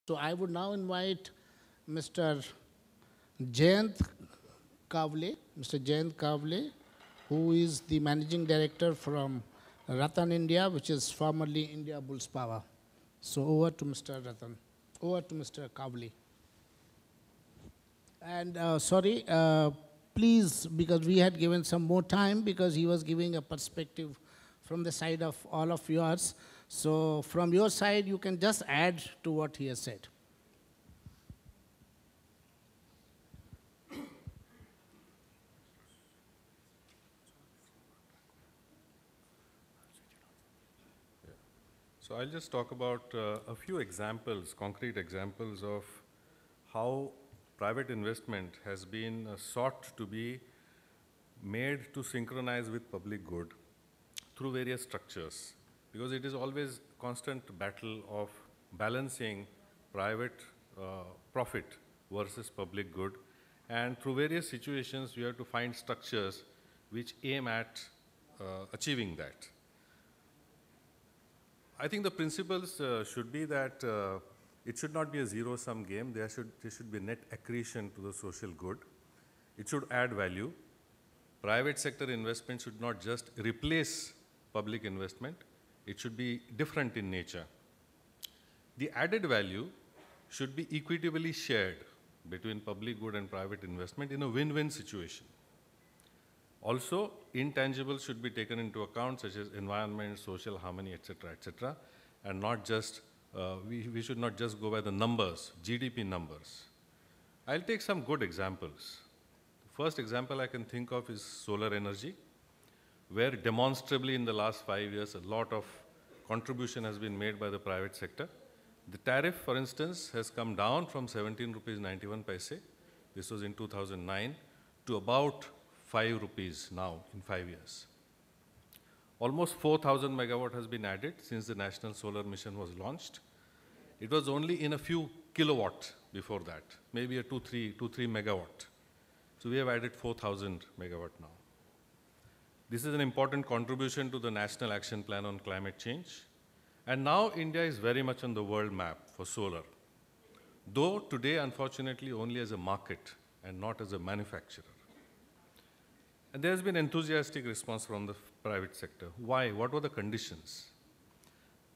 So I would now invite Mr. Jayant Kawale, Mr. Jayant Kawale, who is the managing director from RattanIndia, which is formerly India Bulls Power. So over to Mr. Rattan, over to Mr. Kawale. And sorry, please, because we had given some more time because he was giving a perspective from the side of all of yours. So from your side, you can just add to what he has said. So I'll just talk about a few examples, concrete examples of how private investment has been sought to be made to synchronize with public good through various structures, because it is always constant battle of balancing private profit versus public good, and through various situations we have to find structures which aim at achieving that. I think the principles should be that it should not be a zero-sum game. There should be net accretion to the social good. It should add value. Private sector investment should not just replace public investment. It should be different in nature. The added value should be equitably shared between public good and private investment in a win-win situation. Also, intangibles should be taken into account, such as environment, social harmony, etc., and not just, we should not just go by the numbers, GDP numbers. I'll take some good examples. The first example I can think of is solar energy, where demonstrably in the last 5 years, a lot of contribution has been made by the private sector. The tariff, for instance, has come down from 17 rupees 91 paise, this was in 2009, to about 5 rupees now in 5 years. Almost 4,000 megawatt has been added since the National Solar Mission was launched. It was only in a few kilowatt before that, maybe a 2-3 megawatt. So we have added 4,000 megawatt now. This is an important contribution to the National Action Plan on Climate Change. And now India is very much on the world map for solar, though today, unfortunately, only as a market and not as a manufacturer. And there has been enthusiastic response from the private sector. Why? What were the conditions?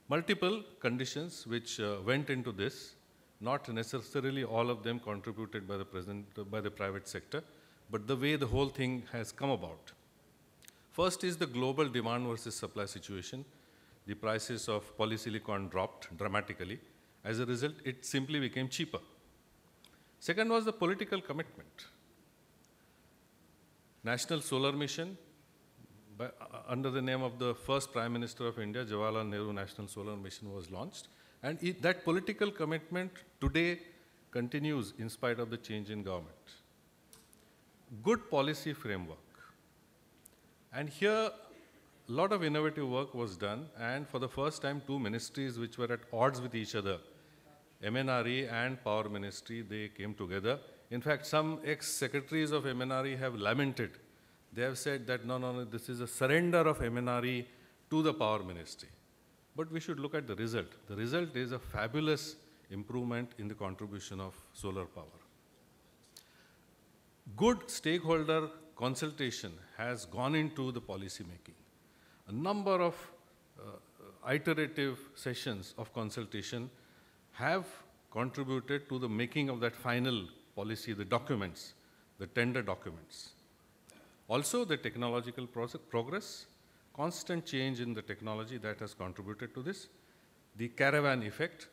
Multiple conditions which went into this, not necessarily all of them contributed by the private sector, but the way the whole thing has come about. First is the global demand versus supply situation. The prices of polysilicon dropped dramatically. As a result, it simply became cheaper. Second was the political commitment. National Solar Mission, under the name of the first Prime Minister of India, Jawaharlal Nehru National Solar Mission, was launched. And that political commitment today continues in spite of the change in government. Good policy framework. And here, a lot of innovative work was done, and for the first time, two ministries which were at odds with each other, MNRE and Power Ministry, they came together. In fact, some ex-secretaries of MNRE have lamented. They have said that, no, this is a surrender of MNRE to the Power Ministry. But we should look at the result. The result is a fabulous improvement in the contribution of solar power. Good stakeholder consultation has gone into the policy making. A number of iterative sessions of consultation have contributed to the making of that final policy, the documents, the tender documents. Also, the technological progress, constant change in the technology that has contributed to this. The caravan effect,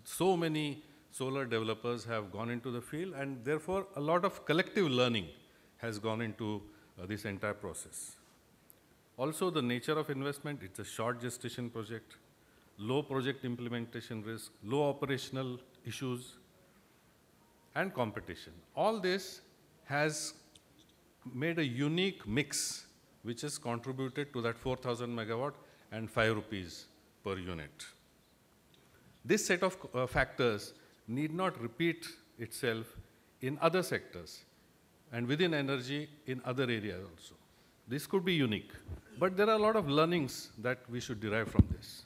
so many solar developers have gone into the field, and therefore a lot of collective learning has gone into this entire process. Also, the nature of investment, it's a short gestation project, low project implementation risk, low operational issues, and competition. All this has made a unique mix which has contributed to that 4,000 megawatt and 5 rupees per unit. This set of factors need not repeat itself in other sectors and within energy in other areas also. This could be unique, but there are a lot of learnings that we should derive from this.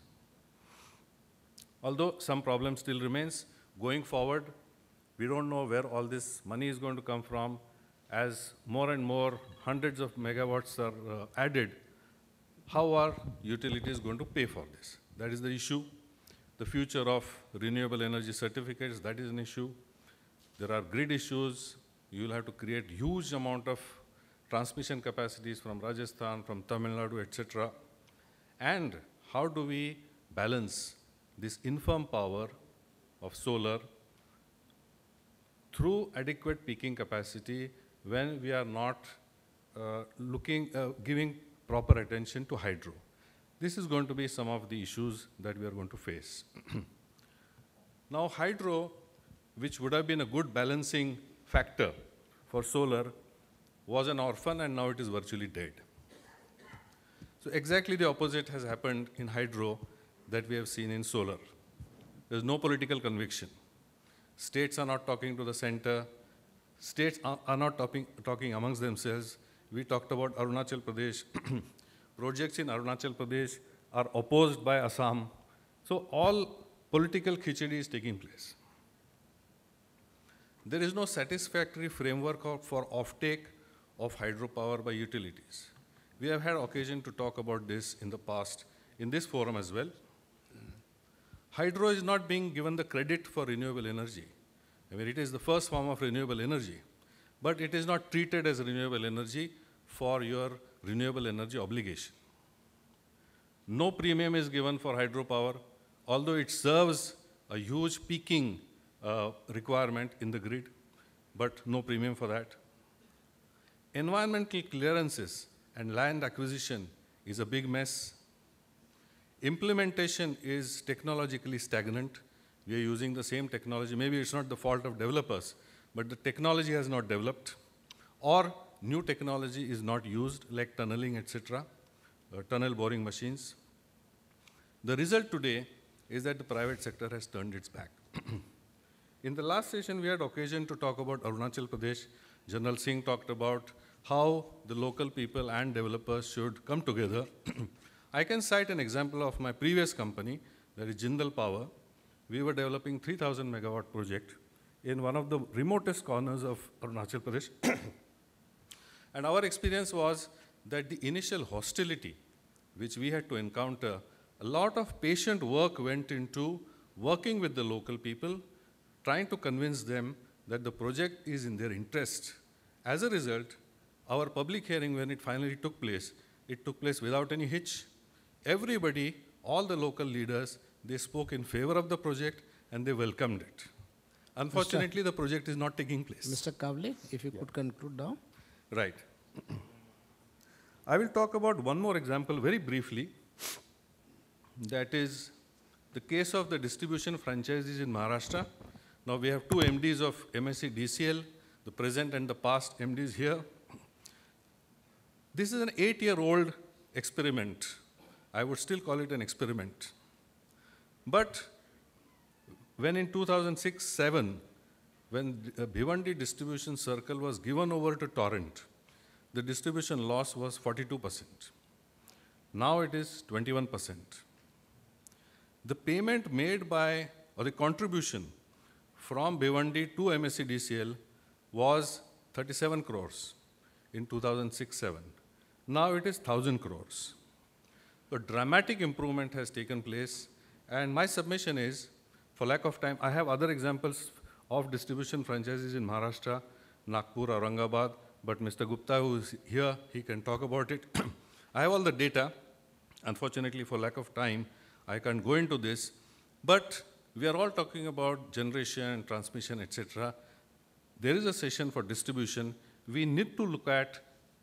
Although some problem still remains, Going forward, we don't know where all this money is going to come from. As more and more hundreds of megawatts are added, how are utilities going to pay for this? That is the issue. The future of renewable energy certificates, that is an issue. There are grid issues. You will have to create huge amount of transmission capacities from Rajasthan, from Tamil Nadu, etc. And how do we balance this infirm power of solar through adequate peaking capacity when we are not giving proper attention to hydro? This is going to be some of the issues that we are going to face. Now, hydro, which would have been a good balancing factor for solar, was an orphan and now it is virtually dead. So exactly the opposite has happened in hydro that we have seen in solar. There's no political conviction. States are not talking to the center. States are not talking amongst themselves. We talked about Arunachal Pradesh. Projects in Arunachal Pradesh are opposed by Assam. So all political khichdi is taking place. There is no satisfactory framework for offtake of hydropower by utilities. We have had occasion to talk about this in the past, in this forum as well. Hydro is not being given the credit for renewable energy. I mean, it is the first form of renewable energy, but it is not treated as renewable energy for your renewable energy obligation. No premium is given for hydropower, although it serves a huge peaking requirement in the grid, but no premium for that. Environmental clearances and land acquisition is a big mess. Implementation is technologically stagnant. We are using the same technology. Maybe it's not the fault of developers, but the technology has not developed, or new technology is not used, like tunneling, etc., tunnel boring machines. The result today is that the private sector has turned its back. In the last session, we had occasion to talk about Arunachal Pradesh. General Singh talked about how the local people and developers should come together. I can cite an example of my previous company, that is Jindal Power. We were developing 3,000 megawatt project in one of the remotest corners of Arunachal Pradesh. And our experience was that the initial hostility which we had to encounter, a lot of patient work went into working with the local people, trying to convince them that the project is in their interest. As a result, our public hearing, when it finally took place, it took place without any hitch. Everybody, all the local leaders, they spoke in favor of the project and they welcomed it. Unfortunately, the project is not taking place. Mr. Kawale, if you could conclude now. Right. I will talk about one more example very briefly. That is the case of the distribution franchises in Maharashtra. Now we have two MDs of MSC DCL, the present and the past MDs here. This is an 8-year-old experiment. I would still call it an experiment. But when in 2006-07, when Bhiwandi distribution circle was given over to Torrent, the distribution loss was 42%. Now it is 21%. The payment made by, or the contribution from Bhiwandi to MSC DCL was 37 crores in 2006-07. Now it is 1,000 crores. A dramatic improvement has taken place, and my submission is, for lack of time, I have other examples of distribution franchises in Maharashtra, Nagpur, Aurangabad, but Mr. Gupta, who is here, he can talk about it. I have all the data. Unfortunately, for lack of time, I can't go into this, but we are all talking about generation, transmission, etc. There is a session for distribution. We need to look at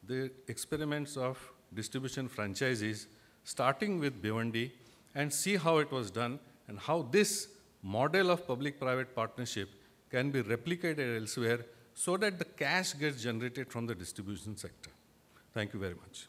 the experiments of distribution franchises, starting with Bhiwandi, and see how it was done and how this model of public-private partnership can be replicated elsewhere so that the cash gets generated from the distribution sector. Thank you very much.